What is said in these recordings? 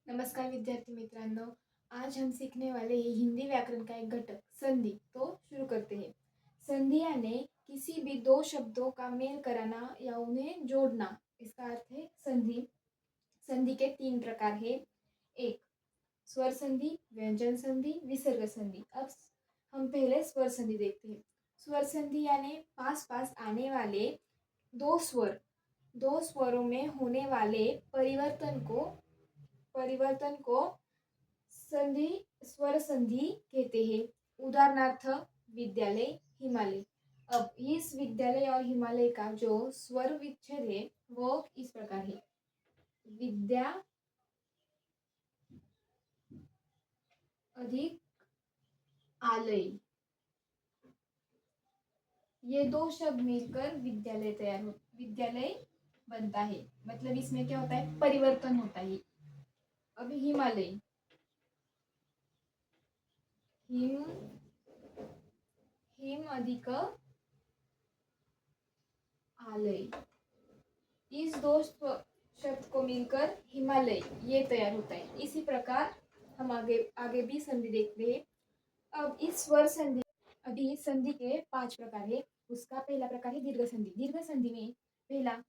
नमस्कार विद्यार्थी मित्रांनो। आज हम सीखने वाले हैं हिंदी व्याकरण का एक घटक संधि। तो शुरू करते हैं। संधि यानी किसी भी दो शब्दों का मेल कराना या उन्हें जोड़ना, इसका अर्थ है संधि। संधि के तीन प्रकार है। एक, स्वर संधि, व्यंजन संधि, विसर्ग संधि। अब हम पहले स्वर संधि देखते हैं। स्वर संधि यानी पास पास आने वाले दो स्वरों में होने वाले परिवर्तन को संधि स्वर संधि कहते हैं। उदाहरणार्थ, विद्यालय, हिमालय। अब इस विद्यालय और हिमालय का जो स्वर विच्छेद है वो इस प्रकार है। विद्या अधिक आलय, ये दो शब्द मिलकर विद्यालय बनता है। मतलब इसमें क्या होता है, परिवर्तन होता है। अब हिमालय, हिम हिम अधिक आलय, इस दो शब्द को मिलकर हिमालय ये तैयार होता है। इसी प्रकार हम आगे आगे भी संधि देखते हैं। अब इस स्वर संधि अभी संधि के 5 प्रकार है। उसका पहला प्रकार है दीर्घ संधि। दीर्घ संधि में पहला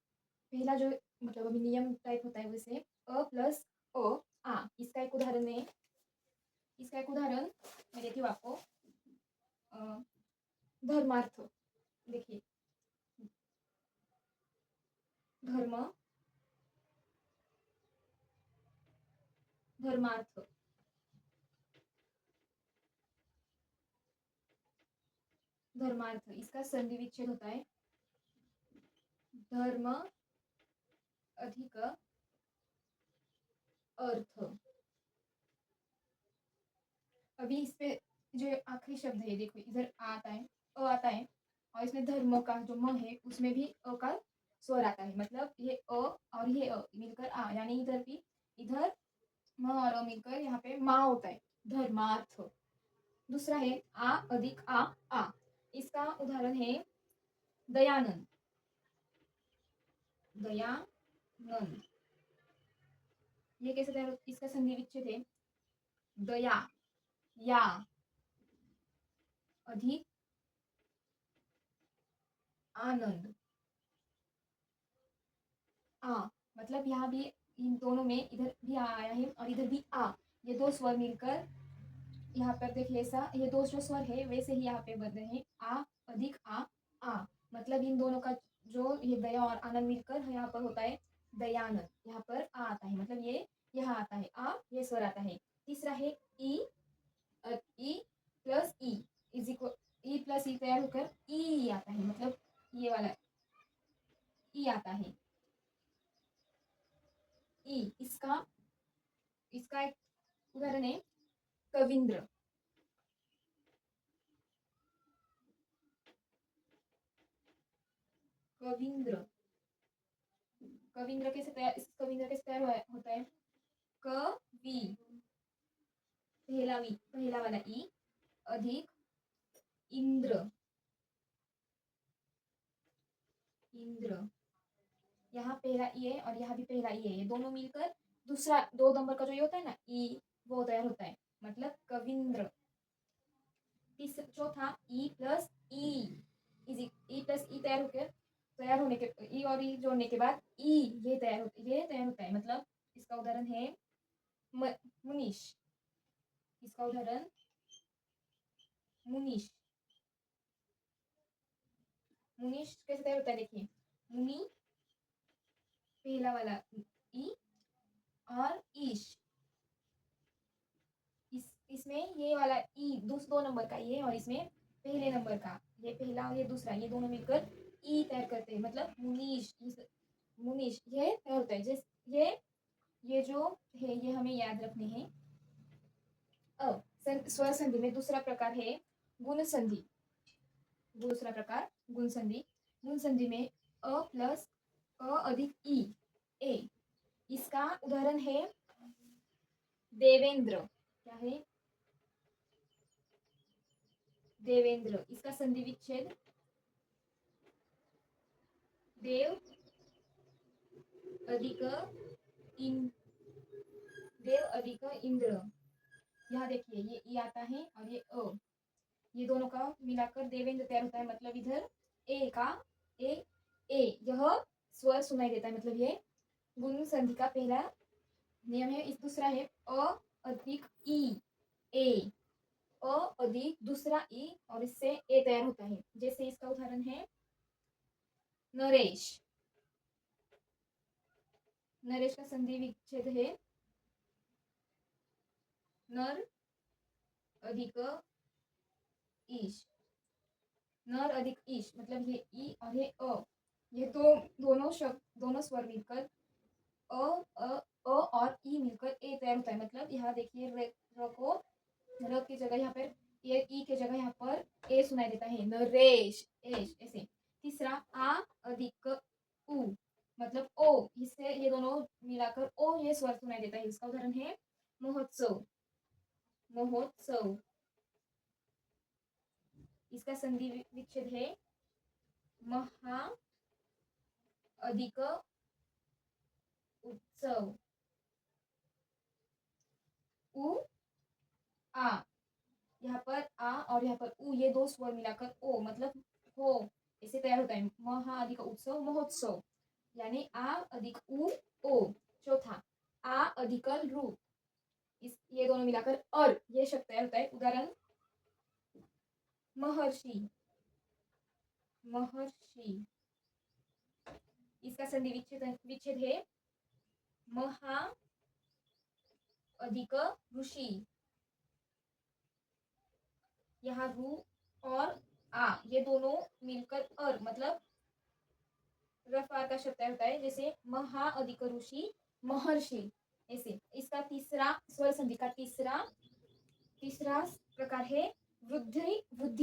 पहला जो मतलब अभी नियम टाइप होता है वैसे अ प्लस अ आ। इसका एक उदाहरण मैं देती हूँ आपको। धर्मार्थ, देखिए, धर्म, धर्मार्थ, धर्मार्थ। इसका संधि विच्छेद होता है धर्म अधिक अर्थ। अभी इस पे जो आखिरी शब्द है, देखो इधर आ आता है, अ आता है, और इसमें धर्म का जो म है उसमें भी अ का स्वर आता है। मतलब ये अ और ये अ मिलकर आ, यानी इधर म और अ मिलकर यहाँ पे मा होता है, धर्मार्थ। दूसरा है आ अधिक आ। इसका उदाहरण है दयानंद, दयानंद। ये कैसे तैयार होता है? इसका संधि विच्छेद है दया या अधिक आनंद आ। मतलब यहाँ भी इन दोनों में इधर भी आ आया है और इधर भी आ। ये दो स्वर मिलकर यहाँ पर देखिए, ऐसा ये दो जो स्वर है वैसे ही यहाँ पे बन रहे हैं आ अधिक आ। मतलब इन दोनों का जो ये दया और आनंद मिलकर यहाँ पर होता है दयानंद। यहाँ पर आ आता है, मतलब ये यहाँ आता है आ, ये स्वर आता है। तीसरा है E, E plus E is equal, E plus E तैयार होकर ई आता है। मतलब ये वाला ई आता है, ई। इसका एक उदाहरण है कविंद्र, कविंद्र। कविंद्र कैसे तैयार होता है? कवि, पहला वाला ई अधिक इंद्र, इंद्र। यहाँ पहला ई है और यहाँ भी पहला ई है, ये दोनों मिलकर दूसरा 2 नंबर का जो ये होता है ना ई, वो तैयार होता है। मतलब कविंद्र। चौथा E plus E is E plus E तैयार होने के ई और ई जोड़ने के बाद ई ये तैयार होता है। मतलब इसका उदाहरण है मुनीश। इसका उदाहरण मुनीश। मुनीश कैसे तैयार होता है? देखिए, मुनि पहला वाला ई और ईश। इसमें ये वाला ई 2 नंबर का ये, और इसमें पहले नंबर का ये पहला और ये दूसरा, ये दोनों मिलकर ई तैयार करते हैं। मतलब मुनीश, मुनीश ये तैयार होता है। जैसे ये जो है ये हमें याद रखने हैं। अब स्वर संधि में दूसरा प्रकार है गुण संधि। दूसरा प्रकार गुण संधि। गुण संधि में अ प्लस अ अधिक ई, ए। इसका उदाहरण है देवेंद्र। क्या है? देवेंद्र। इसका संधि विच्छेद देव अधिक इन देव अधिक इंद्र। यहाँ देखिए ये ई आता है और ये दोनों का मिलाकर देवेंद्र तैयार होता है। मतलब इधर ए का ए यह स्वर सुनाई देता है। मतलब ये गुण संधि का पहला नियम है। इस दूसरा है अ अधिक ई ए, अ अधिक दूसरा ई और इससे ए तैयार होता है। जैसे इसका उदाहरण है नरेश। नरेश का संधि विच्छेद है नर अधिक ईश। नर अधिक ईश मतलब ये ई और ये ये दोनों स्वर मिलकर और ई मिलकर ए तैयार होता है। मतलब यहाँ देखिए र की जगह यहाँ पर ये ई के जगह यहाँ पर ए सुनाई देता है नरेश एश ऐसे। तीसरा आ अधिक उ मतलब ओ, इससे ये दोनों मिलाकर ओ ये स्वर सुनाई देता है। इसका उदाहरण है महोत्सव। महोत्सव इसका संधि विच्छेद है महा अधिक उत्सव। उ आ, यहाँ पर आ और यहाँ पर उ ये दो स्वर मिलाकर ओ मतलब हो ऐसे तैयार होता है महा अधिक उत्सव महोत्सव। यानी आ अधिक उ ओ। चौथा आ अधिक रू, इस ये दोनों मिलाकर और ये शब्द तैयार होता है। उदाहरण महर्षि। महर्षि इसका संधि विच्छेद है महा अधिक ऋषि। यहाँ रू और आ ये दोनों मिलकर और मतलब रफार का शब्द होता है। जैसे महा अधिक ऋषि महर्षि ऐसे। इसका तीसरा स्वर संधि का तीसरा प्रकार है वृद्धि वृद्धि।